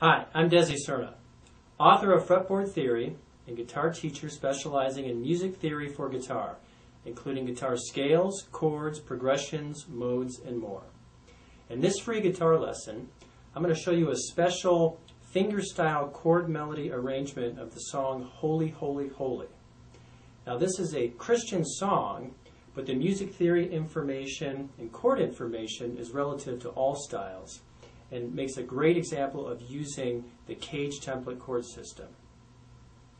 Hi, I'm Desi Serna, author of Fretboard Theory and guitar teacher specializing in music theory for guitar, including guitar scales, chords, progressions, modes, and more. In this free guitar lesson, I'm going to show you a special fingerstyle chord melody arrangement of the song Holy, Holy, Holy. Now this is a Christian song, but the music theory information and chord information is relative to all styles, and makes a great example of using the CAGED template chord system.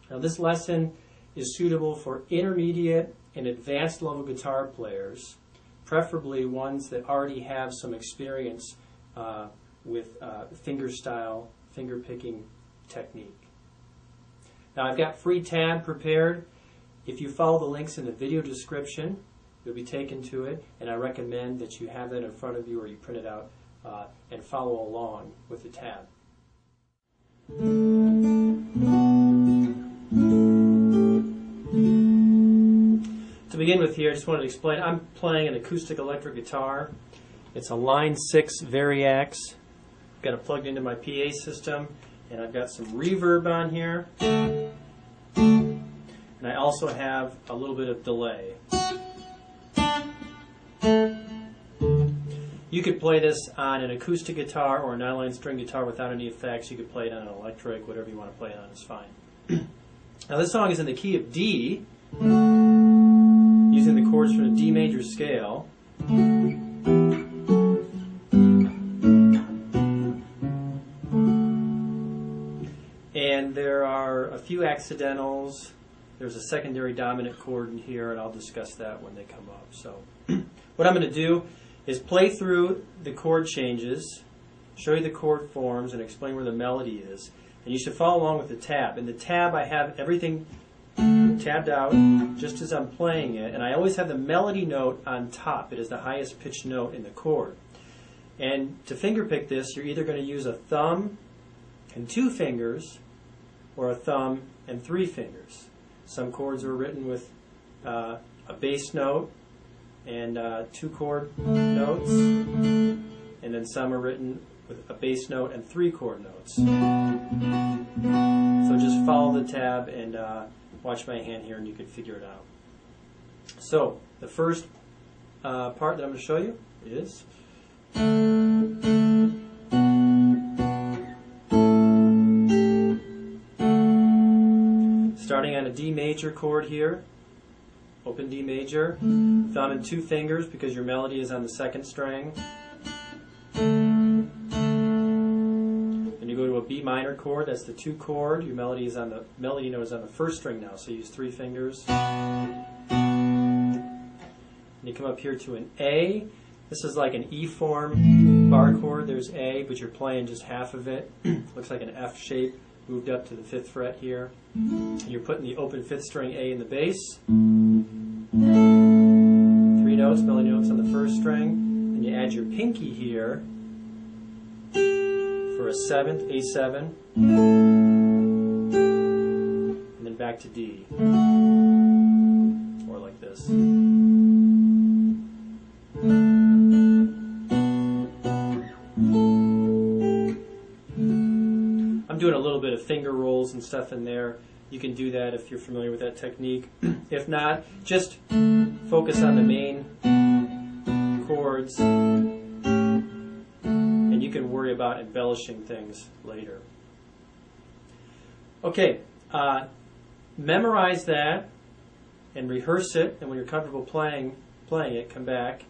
Now this lesson is suitable for intermediate and advanced level guitar players, preferably ones that already have some experience with fingerstyle, finger picking technique. Now I've got free tab prepared. If you follow the links in the video description, you'll be taken to it, and I recommend that you have that in front of you or you print it out and follow along with the tab. To begin with here, I just wanted to explain, I'm playing an acoustic electric guitar. It's a Line 6 Variax. Got it plugged into my PA system, and I've got some reverb on here. And I also have a little bit of delay. You could play this on an acoustic guitar or a nylon string guitar without any effects. You could play it on an electric, whatever you want to play it on is fine. Now this song is in the key of D, using the chords from the D major scale. And there are a few accidentals. There's a secondary dominant chord in here, and I'll discuss that when they come up. So what I'm going to do is play through the chord changes, show you the chord forms, and explain where the melody is. And you should follow along with the tab. In the tab, I have everything tabbed out just as I'm playing it, and I always have the melody note on top. It is the highest pitched note in the chord. And to fingerpick this, you're either going to use a thumb and 2 fingers, or a thumb and 3 fingers. Some chords are written with a bass note and 2 chord notes, and then some are written with a bass note and 3 chord notes. So just follow the tab and watch my hand here and you can figure it out. So the first part that I'm going to show you is starting on a D major chord here. Open D major, thumb and 2 fingers because your melody is on the 2nd string. Then you go to a B minor chord, that's the 2 chord. Your melody is on the melody note is on the 1st string now, so use 3 fingers. And you come up here to an A. This is like an E form bar chord. There's A, but you're playing just half of it. Looks like an F shape moved up to the 5th fret here. And you're putting the open 5th string A in the bass. 3 notes, melody notes on the 1st string. And you add your pinky here for a 7th, A7. And then back to D. Or like this. I'm doing a little bit of finger rolls and stuff in there. You can do that if you're familiar with that technique. If not, just focus on the main chords, and you can worry about embellishing things later. Okay, memorize that and rehearse it, and when you're comfortable playing it, come back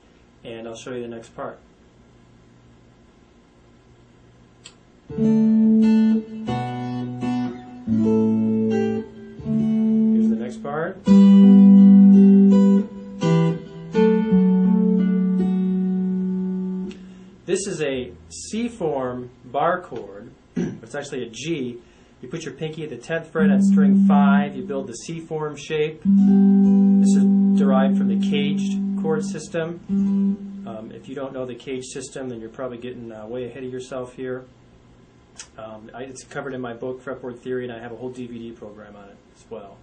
and I'll show you the next part. Here's the next part. This is a C-form bar chord. It's actually a G. You put your pinky at the 10th fret on string 5. You build the C-form shape. This is derived from the CAGED chord system. If you don't know the CAGED system, then you're probably getting way ahead of yourself here. It's covered in my book, Fretboard Theory, and I have a whole DVD program on it as well.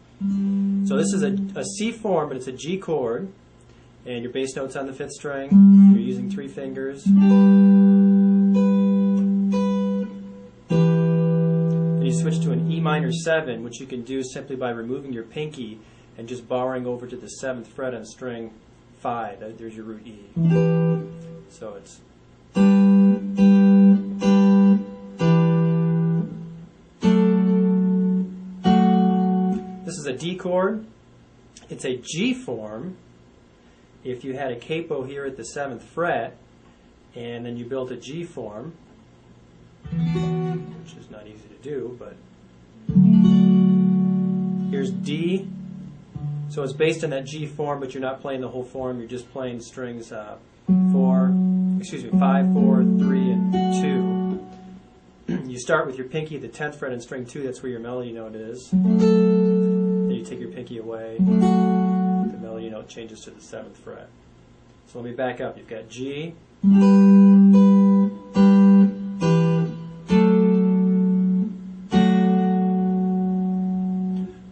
So this is a C form, but it's a G chord, and your bass note's on the 5th string. You're using 3 fingers. Then you switch to an E minor 7, which you can do simply by removing your pinky and just barring over to the 7th fret on string 5. There's your root E. So it's this is a D chord. It's a G form. If you had a capo here at the 7th fret, and then you built a G form, which is not easy to do, but here's D. So it's based on that G form, but you're not playing the whole form. You're just playing strings 5, 4, 3, and 2. You start with your pinky at the 10th fret on string 2. That's where your melody note is. Then you take your pinky away. The melody note changes to the 7th fret. So let me back up. You've got G.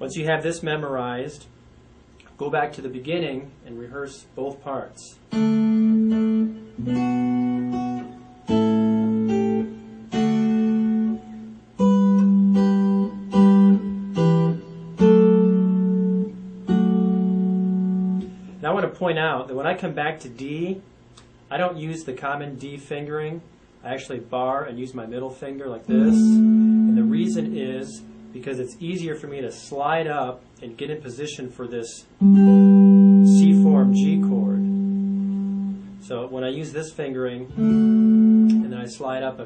Once you have this memorized, go back to the beginning and rehearse both parts. Now I want to point out that when I come back to D, I don't use the common D fingering. I actually bar and use my middle finger like this. And the reason is because it's easier for me to slide up and get in position for this C-form G chord. So when I use this fingering and then I slide up,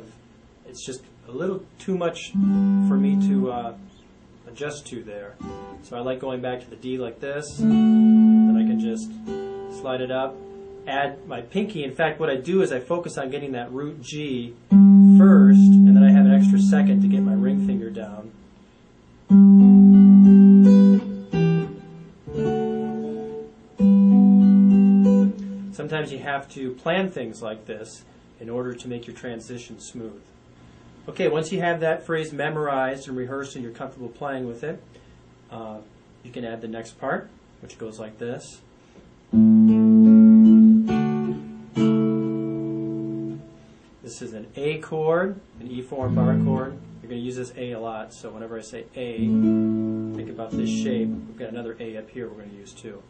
it's just a little too much for me to adjust to there. So I like going back to the D like this. Then I can just slide it up, add my pinky. In fact, what I do is I focus on getting that root G first, and then I have an extra second to get my ring finger down. Sometimes you have to plan things like this in order to make your transition smooth. Okay, once you have that phrase memorized and rehearsed and you're comfortable playing with it, you can add the next part, which goes like this. This is an A chord, an E-form bar chord. You're going to use this A a lot, so whenever I say A, think about this shape. We've got another A up here we're going to use too.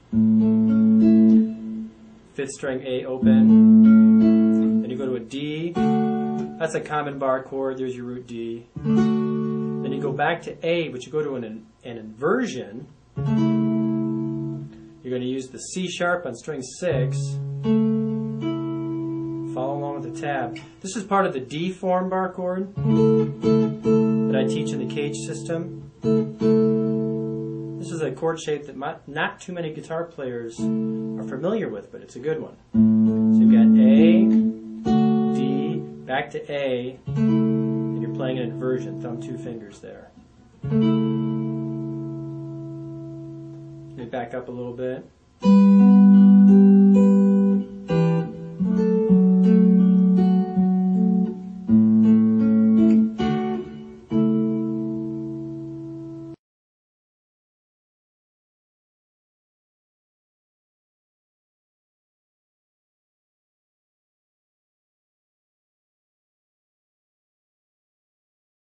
5th string A open. Then you go to a D. That's a common bar chord. There's your root D. Then you go back to A, but you go to an inversion. You're going to use the C sharp on string 6. Follow along with the tab. This is part of the D form bar chord that I teach in the CAGED system. This is a chord shape that not too many guitar players are familiar with, but it's a good one. So you've got A, D, back to A, and you're playing an inversion, thumb 2 fingers there. Let me back up a little bit.